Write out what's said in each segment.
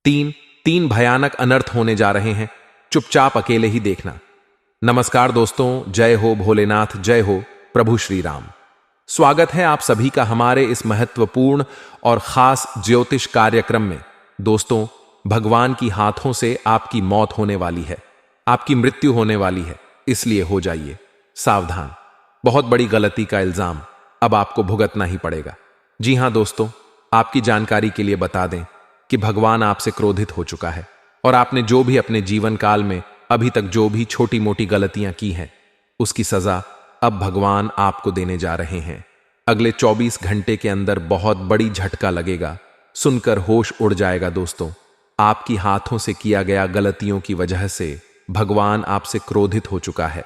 तीन तीन भयानक अनर्थ होने जा रहे हैं, चुपचाप अकेले ही देखना। नमस्कार दोस्तों, जय हो भोलेनाथ, जय हो प्रभु श्री राम। स्वागत है आप सभी का हमारे इस महत्वपूर्ण और खास ज्योतिष कार्यक्रम में। दोस्तों, भगवान की हाथों से आपकी मौत होने वाली है, आपकी मृत्यु होने वाली है, इसलिए हो जाइए सावधान। बहुत बड़ी गलती का इल्जाम अब आपको भुगतना ही पड़ेगा। जी हां दोस्तों, आपकी जानकारी के लिए बता दें कि भगवान आपसे क्रोधित हो चुका है और आपने जो भी अपने जीवन काल में अभी तक जो भी छोटी मोटी गलतियां की हैं, उसकी सजा अब भगवान आपको देने जा रहे हैं। अगले 24 घंटे के अंदर बहुत बड़ी झटका लगेगा, सुनकर होश उड़ जाएगा। दोस्तों, आपकी हाथों से किया गया गलतियों की वजह से भगवान आपसे क्रोधित हो चुका है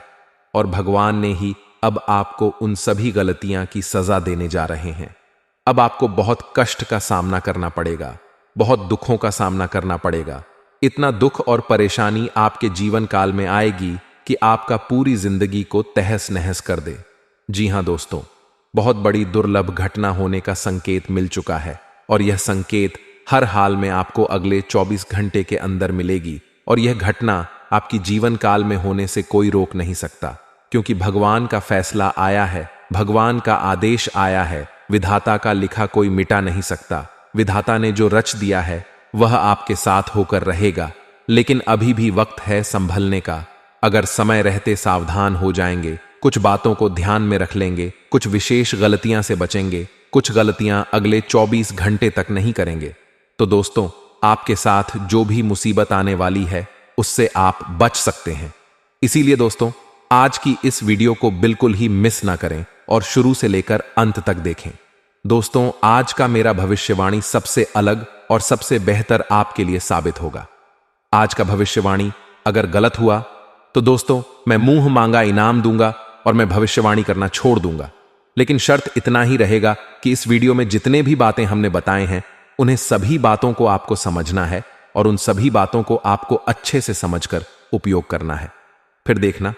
और भगवान ने ही अब आपको उन सभी गलतियां की सजा देने जा रहे हैं। अब आपको बहुत कष्ट का सामना करना पड़ेगा, बहुत दुखों का सामना करना पड़ेगा। इतना दुख और परेशानी आपके जीवन काल में आएगी कि आपका पूरी जिंदगी को तहस नहस कर दे। जी हां दोस्तों, बहुत बड़ी दुर्लभ घटना होने का संकेत मिल चुका है और यह संकेत हर हाल में आपको अगले 24 घंटे के अंदर मिलेगी और यह घटना आपकी जीवन काल में होने से कोई रोक नहीं सकता, क्योंकि भगवान का फैसला आया है, भगवान का आदेश आया है। विधाता का लिखा कोई मिटा नहीं सकता। विधाता ने जो रच दिया है वह आपके साथ होकर रहेगा, लेकिन अभी भी वक्त है संभलने का। अगर समय रहते सावधान हो जाएंगे, कुछ बातों को ध्यान में रख लेंगे, कुछ विशेष गलतियां से बचेंगे, कुछ गलतियां अगले 24 घंटे तक नहीं करेंगे, तो दोस्तों आपके साथ जो भी मुसीबत आने वाली है उससे आप बच सकते हैं। इसीलिए दोस्तों, आज की इस वीडियो को बिल्कुल ही मिस ना करें और शुरू से लेकर अंत तक देखें। दोस्तों, आज का मेरा भविष्यवाणी सबसे अलग और सबसे बेहतर आपके लिए साबित होगा। आज का भविष्यवाणी अगर गलत हुआ तो दोस्तों मैं मुंह मांगा इनाम दूंगा और मैं भविष्यवाणी करना छोड़ दूंगा। लेकिन शर्त इतना ही रहेगा कि इस वीडियो में जितने भी बातें हमने बताए हैं, उन्हें सभी बातों को आपको समझना है और उन सभी बातों को आपको अच्छे से समझकर उपयोग करना है। फिर देखना,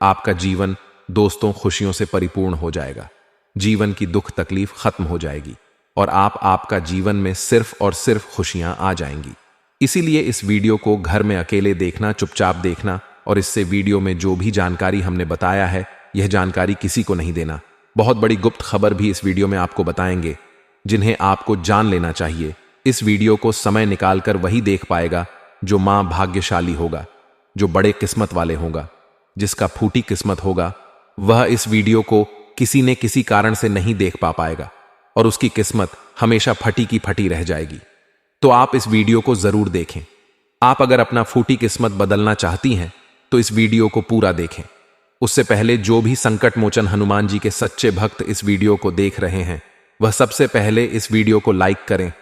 आपका जीवन दोस्तों खुशियों से परिपूर्ण हो जाएगा। जीवन की दुख तकलीफ खत्म हो जाएगी और आपका जीवन में सिर्फ और सिर्फ खुशियां आ जाएंगी। इसीलिए इस वीडियो को घर में अकेले देखना, चुपचाप देखना और इससे वीडियो में जो भी जानकारी हमने बताया है, यह जानकारी किसी को नहीं देना। बहुत बड़ी गुप्त खबर भी इस वीडियो में आपको बताएंगे, जिन्हें आपको जान लेना चाहिए। इस वीडियो को समय निकालकर वही देख पाएगा जो मां भाग्यशाली होगा, जो बड़े किस्मत वाले होगा, जिसका फूटी किस्मत होगा। वह इस वीडियो को किसी ने किसी कारण से नहीं देख पाएगा और उसकी किस्मत हमेशा फटी की फटी रह जाएगी। तो आप इस वीडियो को जरूर देखें। आप अगर अपना फूटी किस्मत बदलना चाहती हैं तो इस वीडियो को पूरा देखें। उससे पहले जो भी संकट मोचन हनुमान जी के सच्चे भक्त इस वीडियो को देख रहे हैं, वह सबसे पहले इस वीडियो को लाइक करें,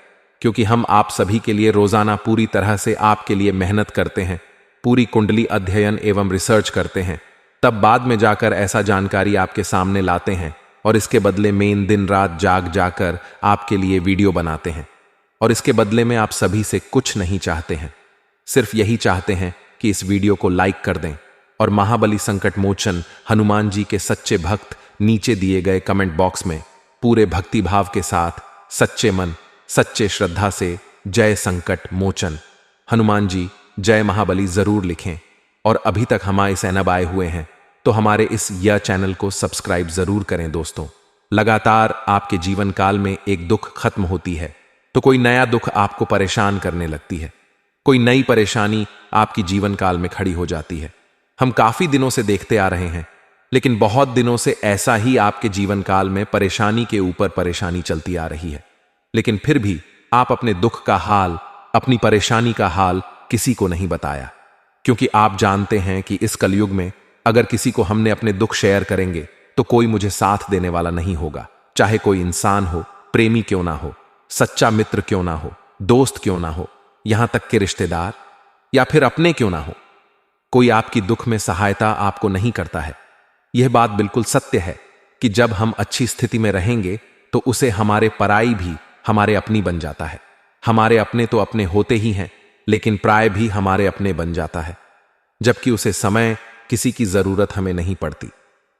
क्योंकि हम आप सभी के लिए रोजाना पूरी तरह से आपके लिए मेहनत करते हैं, पूरी कुंडली अध्ययन एवं रिसर्च करते हैं, तब बाद में जाकर ऐसा जानकारी आपके सामने लाते हैं और इसके बदले में दिन रात जाग जाकर आपके लिए वीडियो बनाते हैं। और इसके बदले में आप सभी से कुछ नहीं चाहते हैं, सिर्फ यही चाहते हैं कि इस वीडियो को लाइक कर दें और महाबली संकट मोचन हनुमान जी के सच्चे भक्त नीचे दिए गए कमेंट बॉक्स में पूरे भक्ति भाव के साथ सच्चे मन सच्चे श्रद्धा से जय संकट मोचन हनुमान जी जय महाबली जरूर लिखें। और अभी तक हमारे चैनल आए हुए हैं तो हमारे इस चैनल को सब्सक्राइब जरूर करें। दोस्तों, लगातार आपके जीवन काल में एक दुख खत्म होती है तो कोई नया दुख आपको परेशान करने लगती है, कोई नई परेशानी आपकी जीवन काल में खड़ी हो जाती है। हम काफी दिनों से देखते आ रहे हैं, लेकिन बहुत दिनों से ऐसा ही आपके जीवन काल में परेशानी के ऊपर परेशानी चलती आ रही है, लेकिन फिर भी आप अपने दुख का हाल, अपनी परेशानी का हाल किसी को नहीं बताया, क्योंकि आप जानते हैं कि इस कलयुग में अगर किसी को हमने अपने दुख शेयर करेंगे तो कोई मुझे साथ देने वाला नहीं होगा। चाहे कोई इंसान हो, प्रेमी क्यों ना हो, सच्चा मित्र क्यों ना हो, दोस्त क्यों ना हो, यहां तक के रिश्तेदार या फिर अपने क्यों ना हो, कोई आपकी दुख में सहायता आपको नहीं करता है। यह बात बिल्कुल सत्य है कि जब हम अच्छी स्थिति में रहेंगे तो उसे हमारे पराई भी हमारे अपनी बन जाता है। हमारे अपने तो अपने होते ही हैं, लेकिन प्राय भी हमारे अपने बन जाता है, जबकि उसे समय किसी की जरूरत हमें नहीं पड़ती।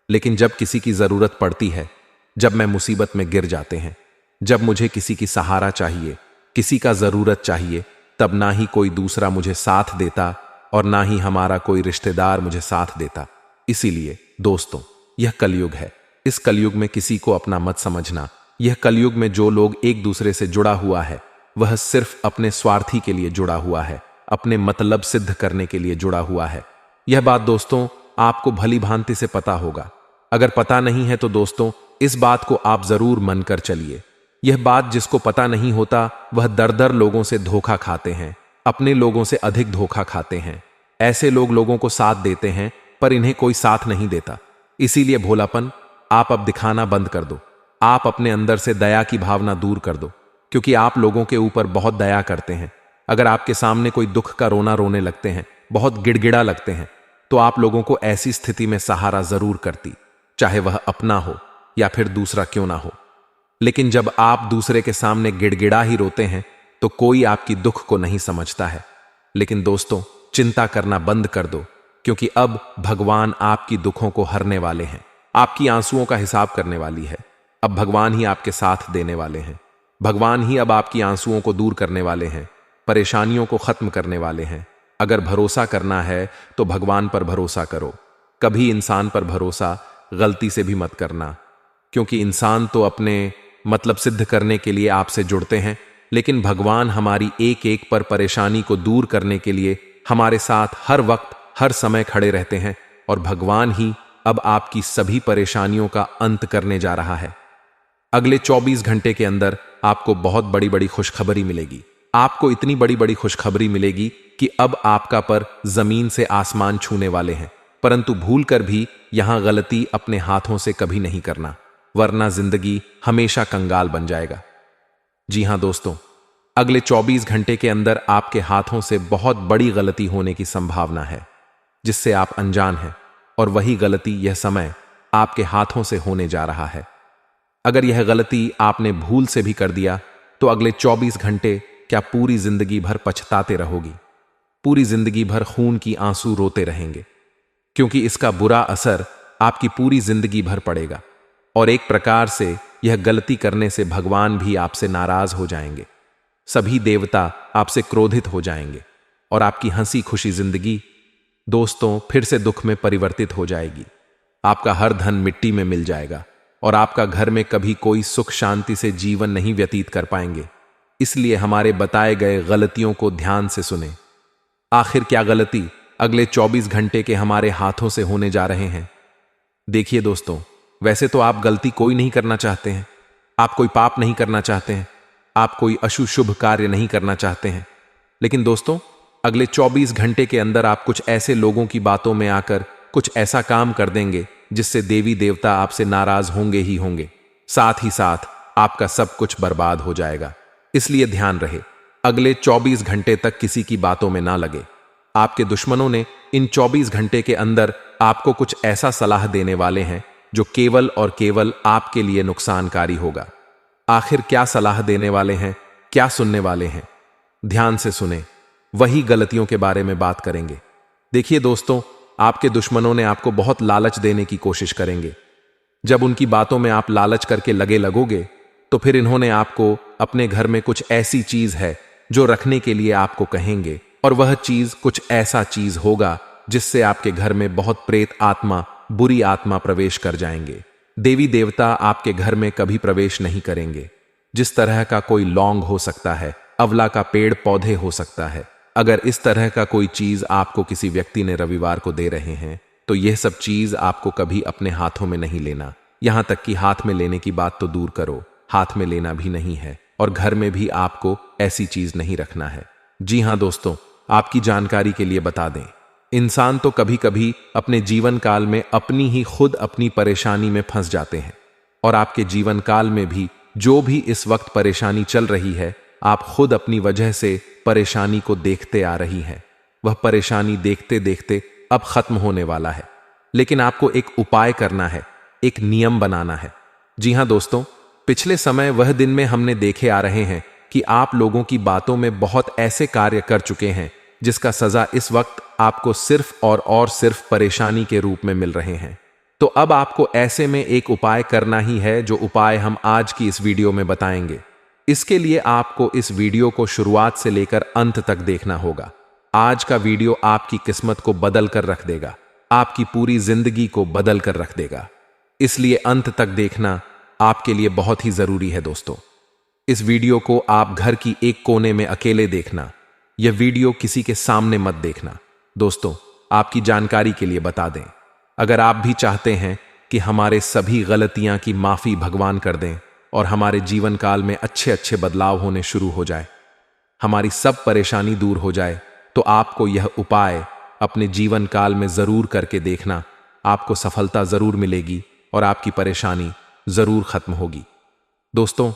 लेकिन जब किसी की जरूरत पड़ती है, जब मैं मुसीबत में गिर जाते हैं, जब मुझे किसी की सहारा चाहिए, किसी का जरूरत चाहिए, तब ना ही कोई दूसरा मुझे साथ देता और ना ही हमारा कोई रिश्तेदार मुझे साथ देता। इसीलिए दोस्तों, यह कलयुग है। इस कलयुग में किसी को अपना मत समझना। यह कलयुग में जो लोग एक दूसरे से जुड़ा हुआ है वह सिर्फ अपने स्वार्थी के लिए जुड़ा हुआ है, अपने मतलब सिद्ध करने के लिए जुड़ा हुआ है। यह बात दोस्तों आपको भली भांति से पता होगा। अगर पता नहीं है तो दोस्तों इस बात को आप जरूर मन कर चलिए। यह बात जिसको पता नहीं होता वह दर दर लोगों से धोखा खाते हैं, अपने लोगों से अधिक धोखा खाते हैं। ऐसे लोग लोगों को साथ देते हैं पर इन्हें कोई साथ नहीं देता। इसीलिए भोलापन आप अब दिखाना बंद कर दो। आप अपने अंदर से दया की भावना दूर कर दो, क्योंकि आप लोगों के ऊपर बहुत दया करते हैं। अगर आपके सामने कोई दुख का रोना रोने लगते हैं, बहुत गिड़गिड़ा लगते हैं, तो आप लोगों को ऐसी स्थिति में सहारा जरूर करती, चाहे वह अपना हो या फिर दूसरा क्यों ना हो। लेकिन जब आप दूसरे के सामने गिड़गिड़ा ही रोते हैं तो कोई आपकी दुख को नहीं समझता है। लेकिन दोस्तों चिंता करना बंद कर दो, क्योंकि अब भगवान आपकी दुखों को हरने वाले हैं, आपकी आंसुओं का हिसाब करने वाली है। अब भगवान ही आपके साथ देने वाले हैं। भगवान ही अब आपकी आंसुओं को दूर करने वाले हैं, परेशानियों को खत्म करने वाले हैं। अगर भरोसा करना है तो भगवान पर भरोसा करो। कभी इंसान पर भरोसा गलती से भी मत करना, क्योंकि इंसान तो अपने मतलब सिद्ध करने के लिए आपसे जुड़ते हैं, लेकिन भगवान हमारी एक एक पर परेशानी को दूर करने के लिए हमारे साथ हर वक्त हर समय खड़े रहते हैं। और भगवान ही अब आपकी सभी परेशानियों का अंत करने जा रहा है। अगले 24 घंटे के अंदर आपको बहुत बड़ी बड़ी खुशखबरी मिलेगी। आपको इतनी बड़ी बड़ी खुशखबरी मिलेगी कि अब आपका पर जमीन से आसमान छूने वाले हैं। परंतु भूलकर भी यहां गलती अपने हाथों से कभी नहीं करना, वरना जिंदगी हमेशा कंगाल बन जाएगा। जी हां दोस्तों, अगले 24 घंटे के अंदर आपके हाथों से बहुत बड़ी गलती होने की संभावना है, जिससे आप अनजान हैं, और वही गलती यह समय आपके हाथों से होने जा रहा है। अगर यह गलती आपने भूल से भी कर दिया तो अगले 24 घंटे क्या पूरी जिंदगी भर पछताते रहोगी। पूरी जिंदगी भर खून की आंसू रोते रहेंगे, क्योंकि इसका बुरा असर आपकी पूरी जिंदगी भर पड़ेगा। और एक प्रकार से यह गलती करने से भगवान भी आपसे नाराज हो जाएंगे, सभी देवता आपसे क्रोधित हो जाएंगे, और आपकी हंसी खुशी जिंदगी दोस्तों फिर से दुख में परिवर्तित हो जाएगी। आपका हर धन मिट्टी में मिल जाएगा, और आपका घर में कभी कोई सुख शांति से जीवन नहीं व्यतीत कर पाएंगे। इसलिए हमारे बताए गए गलतियों को ध्यान से सुने। आखिर क्या गलती अगले 24 घंटे के हमारे हाथों से होने जा रहे हैं? देखिए दोस्तों, वैसे तो आप गलती कोई नहीं करना चाहते हैं, आप कोई पाप नहीं करना चाहते हैं, आप कोई अशुभ कार्य नहीं करना चाहते हैं। लेकिन दोस्तों अगले 24 घंटे के अंदर आप कुछ ऐसे लोगों की बातों में आकर कुछ ऐसा काम कर देंगे जिससे देवी देवता आपसे नाराज होंगे ही होंगे, साथ ही साथ आपका सब कुछ बर्बाद हो जाएगा। इसलिए ध्यान रहे, अगले 24 घंटे तक किसी की बातों में ना लगे। आपके दुश्मनों ने इन 24 घंटे के अंदर आपको कुछ ऐसा सलाह देने वाले हैं जो केवल और केवल आपके लिए नुकसानकारी होगा। आखिर क्या सलाह देने वाले हैं, क्या सुनने वाले हैं? ध्यान से सुने, वही गलतियों के बारे में बात करेंगे। देखिए दोस्तों, आपके दुश्मनों ने आपको बहुत लालच देने की कोशिश करेंगे। जब उनकी बातों में आप लालच करके लगोगे तो फिर इन्होंने आपको अपने घर में कुछ ऐसी चीज है जो रखने के लिए आपको कहेंगे, और वह चीज कुछ ऐसा चीज होगा जिससे आपके घर में बहुत प्रेत आत्मा, बुरी आत्मा प्रवेश कर जाएंगे। देवी देवता आपके घर में कभी प्रवेश नहीं करेंगे। जिस तरह का कोई लौंग हो सकता है, अवला का पेड़ पौधे हो सकता है, अगर इस तरह का कोई चीज आपको किसी व्यक्ति ने रविवार को दे रहे हैं तो यह सब चीज आपको कभी अपने हाथों में नहीं लेना। यहां तक कि हाथ में लेने की बात तो दूर करो, हाथ में लेना भी नहीं है, और घर में भी आपको ऐसी चीज नहीं रखना है। जी हां दोस्तों, आपकी जानकारी के लिए बता दें, इंसान तो कभी कभी अपने जीवन काल में अपनी ही खुद अपनी परेशानी में फंस जाते हैं, और आपके जीवन काल में भी जो भी इस वक्त परेशानी चल रही है, आप खुद अपनी वजह से परेशानी को देखते आ रही हैं। वह परेशानी देखते देखते अब खत्म होने वाला है, लेकिन आपको एक उपाय करना है, एक नियम बनाना है। जी हां दोस्तों, पिछले समय वह दिन में हमने देखे आ रहे हैं कि आप लोगों की बातों में बहुत ऐसे कार्य कर चुके हैं जिसका सजा इस वक्त आपको सिर्फ और सिर्फ परेशानी के रूप में मिल रहे हैं। तो अब आपको ऐसे में एक उपाय करना ही है, जो उपाय हम आज की इस वीडियो में बताएंगे। इसके लिए आपको इस वीडियो को शुरुआत से लेकर अंत तक देखना होगा। आज का वीडियो आपकी किस्मत को बदल कर रख देगा, आपकी पूरी जिंदगी को बदल कर रख देगा। इसलिए अंत तक देखना आपके लिए बहुत ही जरूरी है दोस्तों। इस वीडियो को आप घर की एक कोने में अकेले देखना। यह वीडियो किसी के सामने मत देखना। दोस्तों, आपकी जानकारी के लिए बता दें, अगर आप भी चाहते हैं कि हमारे सभी गलतियां की माफी भगवान कर दें और हमारे जीवन काल में अच्छे अच्छे बदलाव होने शुरू हो जाए, हमारी सब परेशानी दूर हो जाए, तो आपको यह उपाय अपने जीवन काल में जरूर करके देखना। आपको सफलता जरूर मिलेगी और आपकी परेशानी जरूर खत्म होगी। दोस्तों,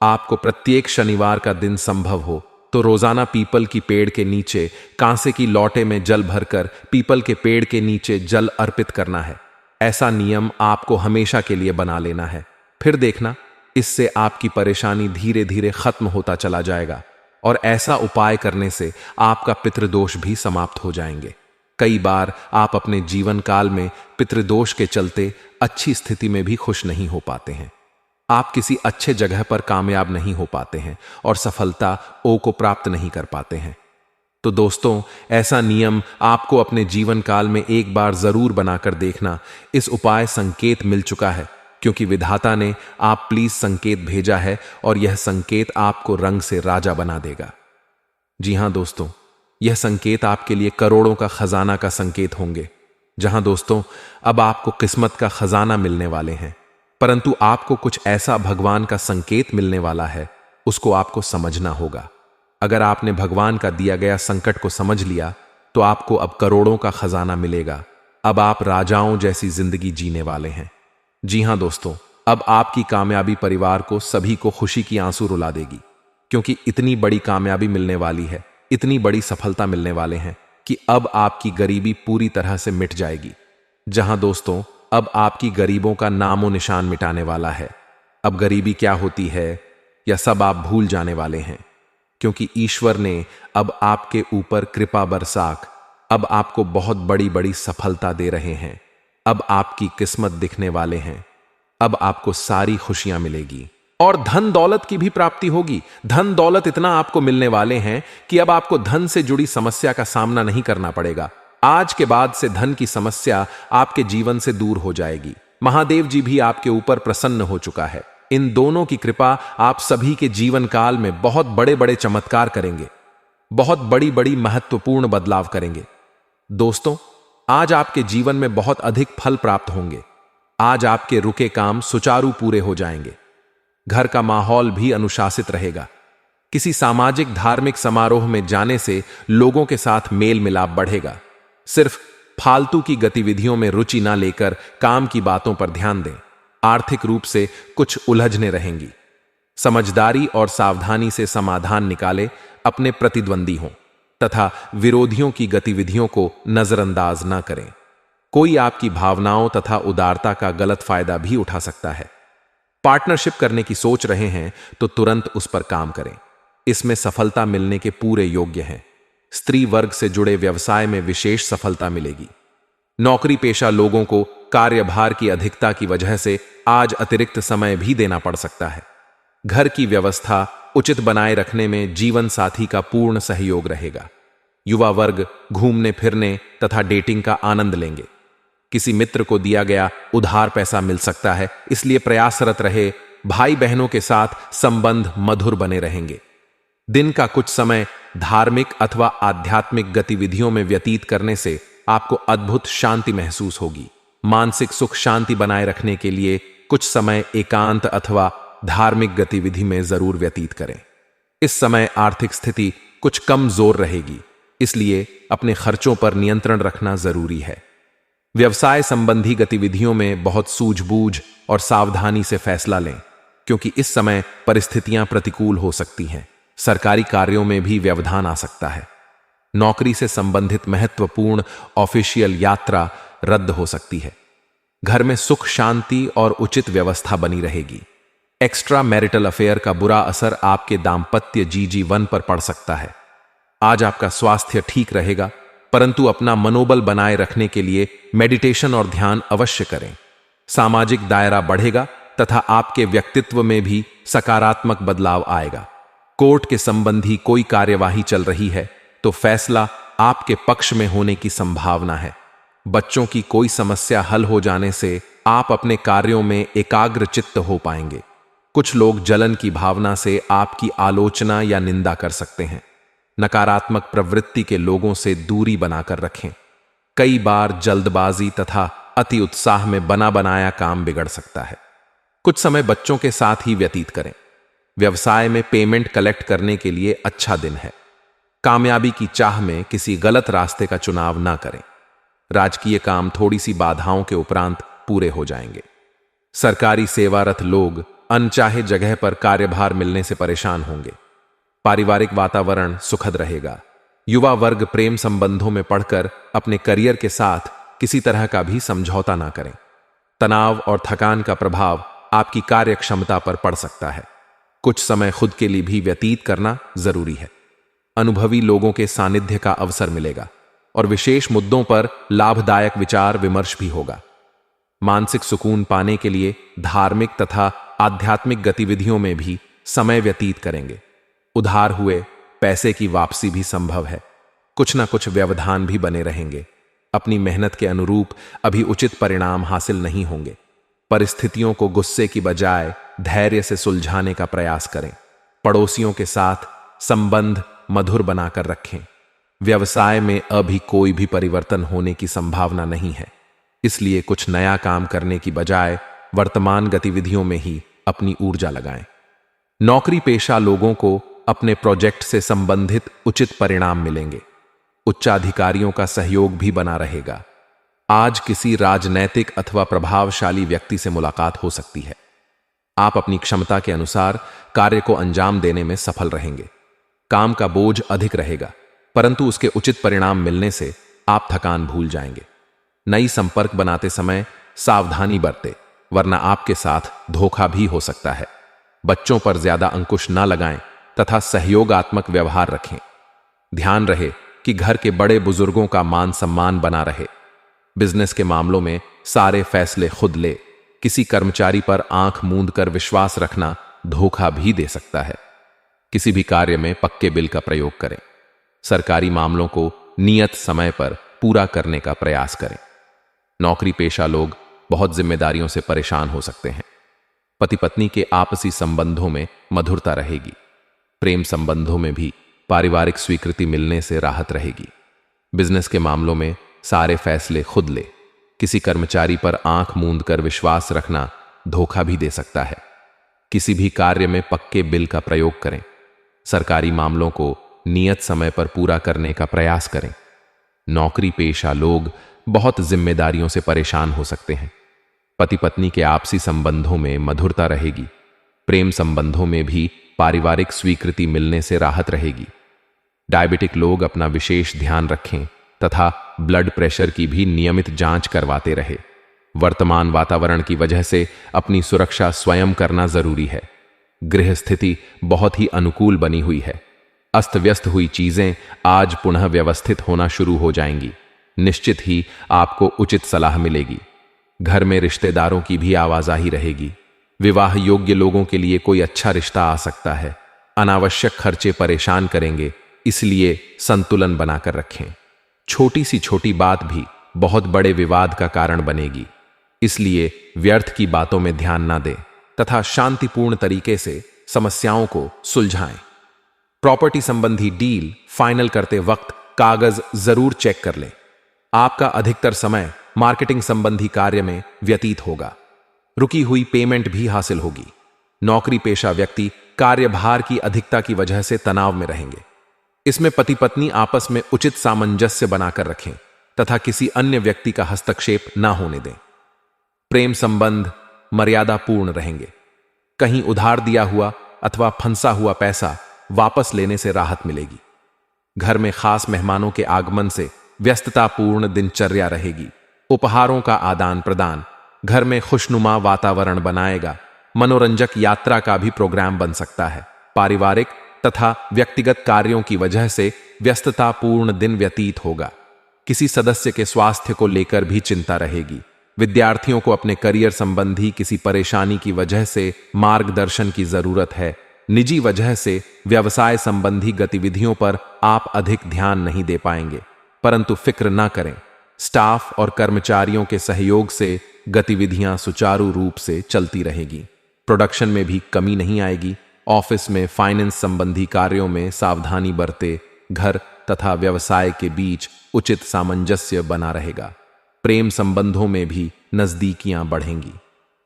आपको प्रत्येक शनिवार का दिन संभव हो तो रोजाना पीपल की पेड़ के नीचे कांसे की लौटे में जल भरकर पीपल के पेड़ के नीचे जल अर्पित करना है। ऐसा नियम आपको हमेशा के लिए बना लेना है। फिर देखना, इससे आपकी परेशानी धीरे धीरे खत्म होता चला जाएगा और ऐसा उपाय करने से आपका पितृदोष भी समाप्त हो जाएंगे। कई बार आप अपने जीवन काल में पितृदोष के चलते अच्छी स्थिति में भी खुश नहीं हो पाते हैं। आप किसी अच्छे जगह पर कामयाब नहीं हो पाते हैं और सफलता को प्राप्त नहीं कर पाते हैं। तो दोस्तों, ऐसा नियम आपको अपने जीवन काल में एक बार जरूर बनाकर देखना। इस उपाय संकेत मिल चुका है, क्योंकि विधाता ने आप प्लीज संकेत भेजा है और यह संकेत आपको रंग से राजा बना देगा। जी हां दोस्तों, यह संकेत आपके लिए करोड़ों का खजाना का संकेत होंगे। जहां दोस्तों, अब आपको किस्मत का खजाना मिलने वाले हैं, परंतु आपको कुछ ऐसा भगवान का संकेत मिलने वाला है, उसको आपको समझना होगा। अगर आपने भगवान का दिया गया संकट को समझ लिया तो आपको अब करोड़ों का खजाना मिलेगा। अब आप राजाओं जैसी जिंदगी जीने वाले हैं। जी हां दोस्तों, अब आपकी कामयाबी परिवार को सभी को खुशी की आंसू रुला देगी, क्योंकि इतनी बड़ी कामयाबी मिलने वाली है, इतनी बड़ी सफलता मिलने वाले हैं कि अब आपकी गरीबी पूरी तरह से मिट जाएगी। जहां दोस्तों, अब आपकी गरीबों का नामो निशान मिटाने वाला है। अब गरीबी क्या होती है या सब आप भूल जाने वाले हैं, क्योंकि ईश्वर ने अब आपके ऊपर कृपा बरसाक अब आपको बहुत बड़ी बड़ी सफलता दे रहे हैं। अब आपकी किस्मत दिखने वाले हैं। अब आपको सारी खुशियां मिलेगी और धन दौलत की भी प्राप्ति होगी। धन दौलत इतना आपको मिलने वाले हैं कि अब आपको धन से जुड़ी समस्या का सामना नहीं करना पड़ेगा। आज के बाद से धन की समस्या आपके जीवन से दूर हो जाएगी। महादेव जी भी आपके ऊपर प्रसन्न हो चुका है। इन दोनों की कृपा आप सभी के जीवन काल में बहुत बड़े बड़े चमत्कार करेंगे, बहुत बड़ी बड़ी महत्वपूर्ण बदलाव करेंगे। दोस्तों, आज आपके जीवन में बहुत अधिक फल प्राप्त होंगे। आज आपके रुके काम सुचारू पूरे हो जाएंगे। घर का माहौल भी अनुशासित रहेगा। किसी सामाजिक धार्मिक समारोह में जाने से लोगों के साथ मेल मिलाप बढ़ेगा। सिर्फ फालतू की गतिविधियों में रुचि ना लेकर काम की बातों पर ध्यान दें। आर्थिक रूप से कुछ उलझने रहेंगी। समझदारी और सावधानी से समाधान निकाले अपने प्रतिद्वंदी हों तथा विरोधियों की गतिविधियों को नजरअंदाज ना करें। कोई आपकी भावनाओं तथा उदारता का गलत फायदा भी उठा सकता है। पार्टनरशिप करने की सोच रहे हैं तो तुरंत उस पर काम करें। इसमें सफलता मिलने के पूरे योग्य हैं। स्त्री वर्ग से जुड़े व्यवसाय में विशेष सफलता मिलेगी। नौकरी पेशा लोगों को कार्यभार की अधिकता की वजह से आज अतिरिक्त समय भी देना पड़ सकता है। घर की व्यवस्था उचित बनाए रखने में जीवन साथी का पूर्ण सहयोग रहेगा। युवा वर्ग घूमने फिरने तथा डेटिंग का आनंद लेंगे। किसी मित्र को दिया गया उधार पैसा मिल सकता है, इसलिए प्रयासरत रहे। भाई बहनों के साथ संबंध मधुर बने रहेंगे। दिन का कुछ समय धार्मिक अथवा आध्यात्मिक गतिविधियों में व्यतीत करने से आपको अद्भुत शांति महसूस होगी। मानसिक सुख शांति बनाए रखने के लिए कुछ समय एकांत अथवा धार्मिक गतिविधि में जरूर व्यतीत करें। इस समय आर्थिक स्थिति कुछ कमजोर रहेगी, इसलिए अपने खर्चों पर नियंत्रण रखना जरूरी है। व्यवसाय संबंधी गतिविधियों में बहुत सूझबूझ और सावधानी से फैसला लें, क्योंकि इस समय परिस्थितियां प्रतिकूल हो सकती हैं। सरकारी कार्यों में भी व्यवधान आ सकता है। नौकरी से संबंधित महत्वपूर्ण ऑफिशियल यात्रा रद्द हो सकती है। घर में सुख शांति और उचित व्यवस्था बनी रहेगी। एक्स्ट्रा मैरिटल अफेयर का बुरा असर आपके दाम्पत्य जीवन पर पड़ सकता है। आज आपका स्वास्थ्य ठीक रहेगा, परंतु अपना मनोबल बनाए रखने के लिए मेडिटेशन और ध्यान अवश्य करें। सामाजिक दायरा बढ़ेगा तथा आपके व्यक्तित्व में भी सकारात्मक बदलाव आएगा। कोर्ट के संबंधी कोई कार्यवाही चल रही है तो फैसला आपके पक्ष में होने की संभावना है। बच्चों की कोई समस्या हल हो जाने से आप अपने कार्यों में एकाग्र चित्त हो पाएंगे। कुछ लोग जलन की भावना से आपकी आलोचना या निंदा कर सकते हैं। नकारात्मक प्रवृत्ति के लोगों से दूरी बनाकर रखें। कई बार जल्दबाजी तथा अति उत्साह में बना बनाया काम बिगड़ सकता है। कुछ समय बच्चों के साथ ही व्यतीत करें। व्यवसाय में पेमेंट कलेक्ट करने के लिए अच्छा दिन है। कामयाबी की चाह में किसी गलत रास्ते का चुनाव ना करें। राजकीय काम थोड़ी सी बाधाओं के उपरांत पूरे हो जाएंगे। सरकारी सेवारत लोग अनचाहे जगह पर कार्यभार मिलने से परेशान होंगे। पारिवारिक वातावरण सुखद रहेगा। युवा वर्ग प्रेम संबंधों में पढ़कर अपने करियर के साथ किसी तरह का भी समझौता ना करें। तनाव और थकान का प्रभाव आपकी कार्य क्षमता पर पड़ सकता है। कुछ समय खुद के लिए भी व्यतीत करना जरूरी है। अनुभवी लोगों के सानिध्य का अवसर मिलेगा और विशेष मुद्दों पर लाभदायक विचार विमर्श भी होगा। मानसिक सुकून पाने के लिए धार्मिक तथा आध्यात्मिक गतिविधियों में भी समय व्यतीत करेंगे। उधार हुए पैसे की वापसी भी संभव है। कुछ ना कुछ व्यवधान भी बने रहेंगे। अपनी मेहनत के अनुरूप अभी उचित परिणाम हासिल नहीं होंगे। परिस्थितियों को गुस्से की बजाय धैर्य से सुलझाने का प्रयास करें। पड़ोसियों के साथ संबंध मधुर बनाकर रखें। व्यवसाय में अभी कोई भी परिवर्तन होने की संभावना नहीं है, इसलिए कुछ नया काम करने की बजाय वर्तमान गतिविधियों में ही अपनी ऊर्जा लगाएं। नौकरी पेशा लोगों को अपने प्रोजेक्ट से संबंधित उचित परिणाम मिलेंगे। उच्चाधिकारियों का सहयोग भी बना रहेगा। आज किसी राजनैतिक अथवा प्रभावशाली व्यक्ति से मुलाकात हो सकती है। आप अपनी क्षमता के अनुसार कार्य को अंजाम देने में सफल रहेंगे। काम का बोझ अधिक रहेगा, परंतु उसके उचित परिणाम मिलने से आप थकान भूल जाएंगे। नई संपर्क बनाते समय सावधानी बरतें, वरना आपके साथ धोखा भी हो सकता है। बच्चों पर ज्यादा अंकुश न लगाएं तथा सहयोगात्मक व्यवहार रखें। ध्यान रहे कि घर के बड़े बुजुर्गों का मान सम्मान बना रहे। बिजनेस के मामलों में सारे फैसले खुद ले। किसी कर्मचारी पर आंख मूंद कर विश्वास रखना धोखा भी दे सकता है। किसी भी कार्य में पक्के बिल का प्रयोग करें। सरकारी मामलों को नियत समय पर पूरा करने का प्रयास करें। नौकरी पेशा लोग बहुत जिम्मेदारियों से परेशान हो सकते हैं। पति पत्नी के आपसी संबंधों में मधुरता रहेगी। प्रेम संबंधों में भी पारिवारिक स्वीकृति मिलने से राहत रहेगी। बिजनेस के मामलों में सारे फैसले खुद ले। किसी कर्मचारी पर आंख मूंद कर विश्वास रखना धोखा भी दे सकता है। किसी भी कार्य में पक्के बिल का प्रयोग करें। सरकारी मामलों को नियत समय पर पूरा करने का प्रयास करें। नौकरी पेशा लोग बहुत जिम्मेदारियों से परेशान हो सकते हैं। पति पत्नी के आपसी संबंधों में मधुरता रहेगी। प्रेम संबंधों में भी पारिवारिक स्वीकृति मिलने से राहत रहेगी। डायबिटिक लोग अपना विशेष ध्यान रखें तथा ब्लड प्रेशर की भी नियमित जांच करवाते रहे। वर्तमान वातावरण की वजह से अपनी सुरक्षा स्वयं करना जरूरी है। गृह स्थिति बहुत ही अनुकूल बनी हुई है। अस्त व्यस्त हुई चीजें आज पुनः व्यवस्थित होना शुरू हो जाएंगी। निश्चित ही आपको उचित सलाह मिलेगी। घर में रिश्तेदारों की भी आवाजाही रहेगी। विवाह योग्य लोगों के लिए कोई अच्छा रिश्ता आ सकता है। अनावश्यक खर्चे परेशान करेंगे, इसलिए संतुलन बनाकर रखें। छोटी सी छोटी बात भी बहुत बड़े विवाद का कारण बनेगी, इसलिए व्यर्थ की बातों में ध्यान ना दें तथा शांतिपूर्ण तरीके से समस्याओं को सुलझाएं। प्रॉपर्टी संबंधी डील फाइनल करते वक्त कागज जरूर चेक कर लें। आपका अधिकतर समय मार्केटिंग संबंधी कार्य में व्यतीत होगा। रुकी हुई पेमेंट भी हासिल होगी। नौकरी पेशा व्यक्ति कार्यभार की अधिकता की वजह से तनाव में रहेंगे। इसमें पति पत्नी आपस में उचित सामंजस्य बनाकर रखें तथा किसी अन्य व्यक्ति का हस्तक्षेप ना होने दें। प्रेम संबंध मर्यादापूर्ण रहेंगे। कहीं उधार दिया हुआ अथवा फंसा हुआ पैसा वापस लेने से राहत मिलेगी। घर में खास मेहमानों के आगमन से व्यस्ततापूर्ण दिनचर्या रहेगी। उपहारों का आदान प्रदान घर में खुशनुमा वातावरण बनाएगा। मनोरंजक यात्रा का भी प्रोग्राम बन सकता है। पारिवारिक तथा व्यक्तिगत कार्यों की वजह से व्यस्ततापूर्ण दिन व्यतीत होगा। किसी सदस्य के स्वास्थ्य को लेकर भी चिंता रहेगी। विद्यार्थियों को अपने करियर संबंधी किसी परेशानी की वजह से मार्गदर्शन की जरूरत है। निजी वजह से व्यवसाय संबंधी गतिविधियों पर आप अधिक ध्यान नहीं दे पाएंगे, परंतु फिक्र ना करें, स्टाफ और कर्मचारियों के सहयोग से गतिविधियां सुचारू रूप से चलती रहेगी। प्रोडक्शन में भी कमी नहीं आएगी। ऑफिस में फाइनेंस संबंधी कार्यों में सावधानी बरते। घर तथा व्यवसाय के बीच उचित सामंजस्य बना रहेगा। प्रेम संबंधों में भी नजदीकियां बढ़ेंगी।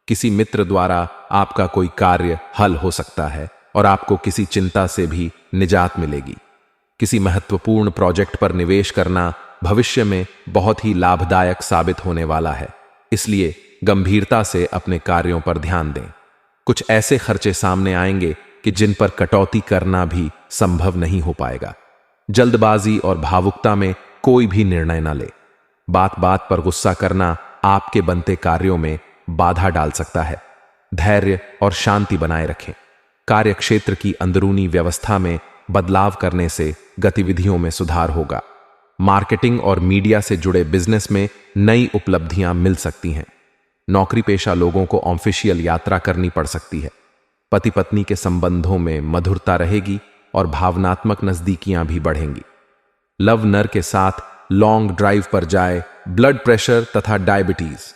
किसी मित्र द्वारा आपका कोई कार्य हल हो सकता है और आपको किसी चिंता से भी निजात मिलेगी। किसी महत्वपूर्ण प्रोजेक्ट पर निवेश करना भविष्य में बहुत ही लाभदायक साबित होने वाला है, इसलिए गंभीरता से अपने कार्यों पर ध्यान दें। कुछ ऐसे खर्चे सामने आएंगे कि जिन पर कटौती करना भी संभव नहीं हो पाएगा। जल्दबाजी और भावुकता में कोई भी निर्णय न ले। बात बात पर गुस्सा करना आपके बनते कार्यों में बाधा डाल सकता है। धैर्य और शांति बनाए रखें। कार्यक्षेत्र की अंदरूनी व्यवस्था में बदलाव करने से गतिविधियों में सुधार होगा। मार्केटिंग और मीडिया से जुड़े बिजनेस में नई उपलब्धियां मिल सकती हैं। नौकरी पेशा लोगों को ऑफिशियल यात्रा करनी पड़ सकती है। पति पत्नी के संबंधों में मधुरता रहेगी और भावनात्मक नजदीकियां भी बढ़ेंगी। लव नर के साथ लॉन्ग ड्राइव पर जाए। ब्लड प्रेशर तथा डायबिटीज।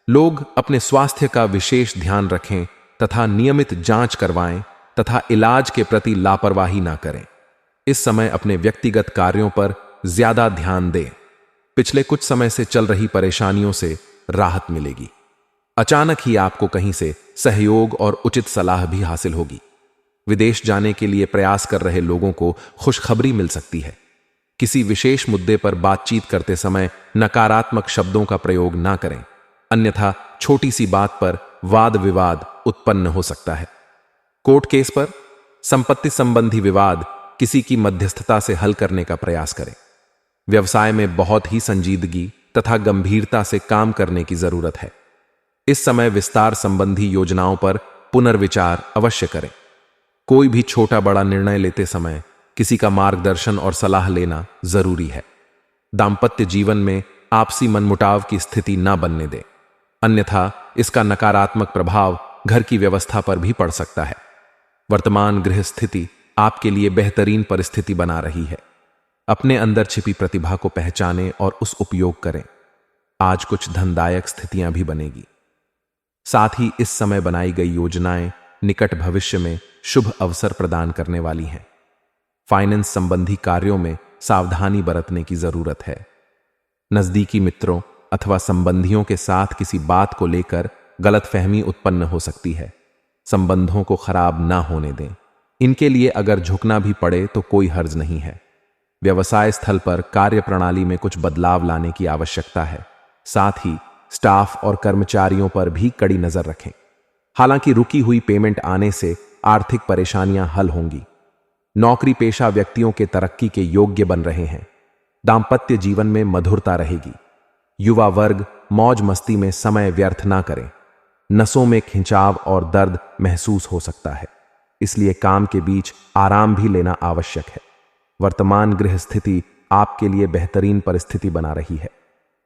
लोग अपने स्वास्थ्य का विशेष ध्यान रखें तथा नियमित जांच करवाएं तथा इलाज के प्रति लापरवाही ना करें। इस समय अपने व्यक्तिगत कार्यों पर ज्यादा ध्यान दें। पिछले कुछ समय से चल रही परेशानियों से राहत मिलेगी। अचानक ही आपको कहीं से सहयोग और उचित सलाह भी हासिल होगी। विदेश जाने के लिए प्रयास कर रहे लोगों को खुशखबरी मिल सकती है। किसी विशेष मुद्दे पर बातचीत करते समय नकारात्मक शब्दों का प्रयोग ना करें, अन्यथा छोटी सी बात पर वाद विवाद उत्पन्न हो सकता है। कोर्ट केस पर संपत्ति संबंधी विवाद किसी की मध्यस्थता से हल करने का प्रयास करें। व्यवसाय में बहुत ही संजीदगी तथा गंभीरता से काम करने की जरूरत है। इस समय विस्तार संबंधी योजनाओं पर पुनर्विचार अवश्य करें। कोई भी छोटा बड़ा निर्णय लेते समय किसी का मार्गदर्शन और सलाह लेना जरूरी है। दाम्पत्य जीवन में आपसी मनमुटाव की स्थिति न बनने दें, अन्यथा इसका नकारात्मक प्रभाव घर की व्यवस्था पर भी पड़ सकता है। वर्तमान गृह स्थिति आपके लिए बेहतरीन परिस्थिति बना रही है। अपने अंदर छिपी प्रतिभा को पहचानें और उस उपयोग करें। आज कुछ धनदायक स्थितियां भी बनेगी। साथ ही इस समय बनाई गई योजनाएं निकट भविष्य में शुभ अवसर प्रदान करने वाली हैं। फाइनेंस संबंधी कार्यों में सावधानी बरतने की जरूरत है। नजदीकी मित्रों अथवा संबंधियों के साथ किसी बात को लेकर गलतफहमी उत्पन्न हो सकती है। संबंधों को खराब ना होने दें। इनके लिए अगर झुकना भी पड़े तो कोई हर्ज नहीं है। व्यवसाय स्थल पर कार्य प्रणाली में कुछ बदलाव लाने की आवश्यकता है। साथ ही स्टाफ और कर्मचारियों पर भी कड़ी नजर रखें। हालांकि रुकी हुई पेमेंट आने से आर्थिक परेशानियां हल होंगी। नौकरी पेशा व्यक्तियों के तरक्की के योग्य बन रहे हैं। दाम्पत्य जीवन में मधुरता रहेगी। युवा वर्ग मौज मस्ती में समय व्यर्थ ना करें। नसों में खिंचाव और दर्द महसूस हो सकता है, इसलिए काम के बीच आराम भी लेना आवश्यक है। वर्तमान गृह स्थिति आपके लिए बेहतरीन परिस्थिति बना रही है।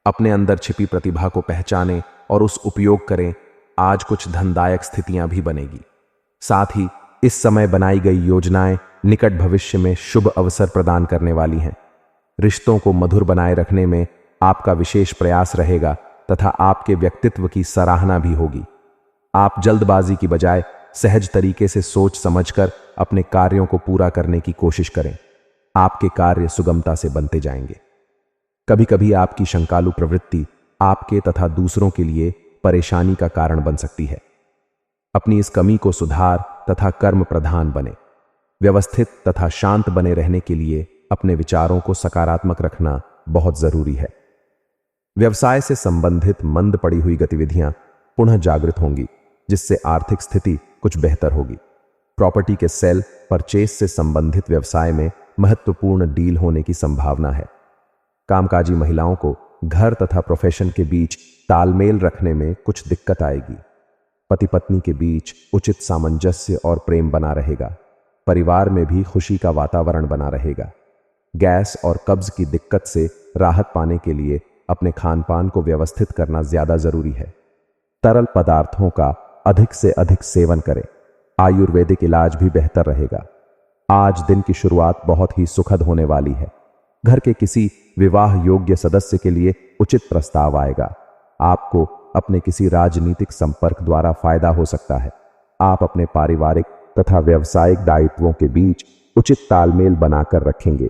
अपने अंदर छिपी प्रतिभा को पहचानें और उस उपयोग करें। आज कुछ धनदायक स्थितियां भी बनेगी। साथ ही इस समय बनाई गई योजनाएं निकट भविष्य में शुभ अवसर प्रदान करने वाली हैं। रिश्तों को मधुर बनाए रखने में आपका विशेष प्रयास रहेगा तथा आपके व्यक्तित्व की सराहना भी होगी। आप जल्दबाजी की बजाय सहज तरीके से सोच समझकर अपने कार्यों को पूरा करने की कोशिश करें। आपके कार्य सुगमता से बनते जाएंगे। कभी कभी आपकी शंकालु प्रवृत्ति आपके तथा दूसरों के लिए परेशानी का कारण बन सकती है। अपनी इस कमी को सुधार तथा कर्म प्रधान बने। व्यवस्थित तथा शांत बने रहने के लिए अपने विचारों को सकारात्मक रखना बहुत जरूरी है। व्यवसाय से संबंधित मंद पड़ी हुई गतिविधियां पुनः जागृत होंगी, जिससे आर्थिक स्थिति कुछ बेहतर होगी। प्रॉपर्टी के सेल परचेस से संबंधित व्यवसाय में महत्वपूर्ण डील होने की संभावना है। कामकाजी महिलाओं को घर तथा प्रोफेशन के बीच तालमेल रखने में कुछ दिक्कत आएगी। पति पत्नी के बीच उचित सामंजस्य और प्रेम बना रहेगा। परिवार में भी खुशी का वातावरण बना रहेगा। गैस और कब्ज की दिक्कत से राहत पाने के लिए अपने खान पान को व्यवस्थित करना ज्यादा जरूरी है। तरल पदार्थों का अधिक से अधिक सेवन करें। आयुर्वेदिक इलाज भी बेहतर रहेगा। आज दिन की शुरुआत बहुत ही सुखद होने वाली है। घर के किसी विवाह योग्य सदस्य के लिए उचित प्रस्ताव आएगा। आपको अपने किसी राजनीतिक संपर्क द्वारा फायदा हो सकता है। आप अपने पारिवारिक तथा व्यावसायिक दायित्वों के बीच उचित तालमेल बनाकर रखेंगे।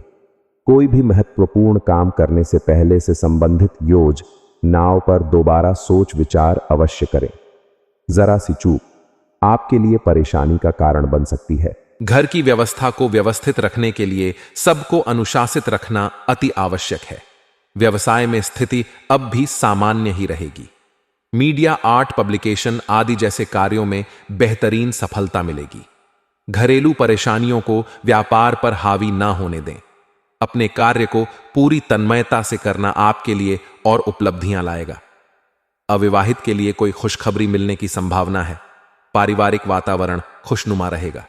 कोई भी महत्वपूर्ण काम करने से पहले से संबंधित योजनाओं पर दोबारा सोच विचार अवश्य करें। जरा सी चूक आपके लिए परेशानी का कारण बन सकती है। घर की व्यवस्था को व्यवस्थित रखने के लिए सबको अनुशासित रखना अति आवश्यक है। व्यवसाय में स्थिति अब भी सामान्य ही रहेगी। मीडिया, आर्ट, पब्लिकेशन आदि जैसे कार्यों में बेहतरीन सफलता मिलेगी। घरेलू परेशानियों को व्यापार पर हावी ना होने दें। अपने कार्य को पूरी तन्मयता से करना आपके लिए और उपलब्धियां लाएगा। अविवाहित के लिए कोई खुशखबरी मिलने की संभावना है। पारिवारिक वातावरण खुशनुमा रहेगा।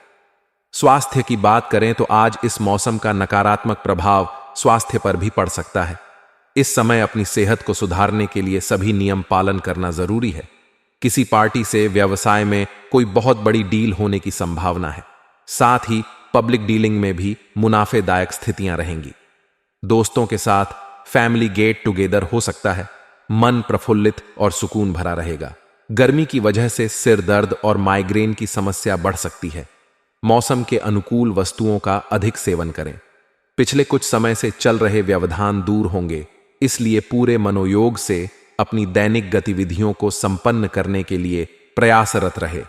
स्वास्थ्य की बात करें तो आज इस मौसम का नकारात्मक प्रभाव स्वास्थ्य पर भी पड़ सकता है। इस समय अपनी सेहत को सुधारने के लिए सभी नियम पालन करना जरूरी है। किसी पार्टी से व्यवसाय में कोई बहुत बड़ी डील होने की संभावना है। साथ ही पब्लिक डीलिंग में भी मुनाफेदायक स्थितियां रहेंगी। दोस्तों के साथ फैमिली गेट टुगेदर हो सकता है। मन प्रफुल्लित और सुकून भरा रहेगा। गर्मी की वजह से सिर दर्द और माइग्रेन की समस्या बढ़ सकती है। मौसम के अनुकूल वस्तुओं का अधिक सेवन करें। पिछले कुछ समय से चल रहे व्यवधान दूर होंगे, इसलिए पूरे मनोयोग से अपनी दैनिक गतिविधियों को संपन्न करने के लिए प्रयासरत रहे।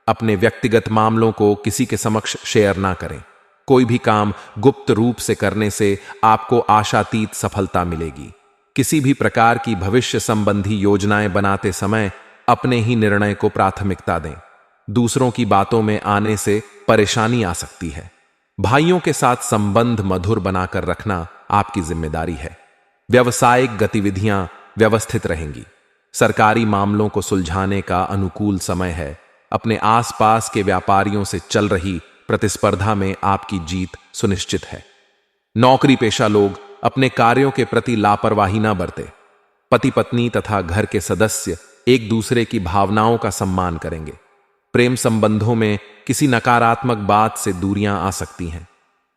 अपने व्यक्तिगत मामलों को किसी के समक्ष शेयर ना करें। कोई भी काम गुप्त रूप से करने से आपको आशातीत सफलता मिलेगी। किसी भी प्रकार की भविष्य संबंधी योजनाएं बनाते समय अपने ही निर्णय को प्राथमिकता दें। दूसरों की बातों में आने से परेशानी आ सकती है। भाइयों के साथ संबंध मधुर बनाकर रखना आपकी जिम्मेदारी है। व्यावसायिक गतिविधियां व्यवस्थित रहेंगी। सरकारी मामलों को सुलझाने का अनुकूल समय है। अपने आसपास के व्यापारियों से चल रही प्रतिस्पर्धा में आपकी जीत सुनिश्चित है। नौकरी पेशा लोग अपने कार्यों के प्रति लापरवाही ना बरतें। पति पत्नी तथा घर के सदस्य एक दूसरे की भावनाओं का सम्मान करेंगे। प्रेम संबंधों में किसी नकारात्मक बात से दूरियां आ सकती हैं।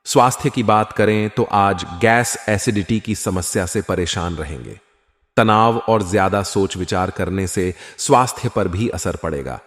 स्वास्थ्य की बात करें तो आज गैस एसिडिटी की समस्या से परेशान रहेंगे। तनाव और ज्यादा सोच विचार करने से स्वास्थ्य पर भी असर पड़ेगा।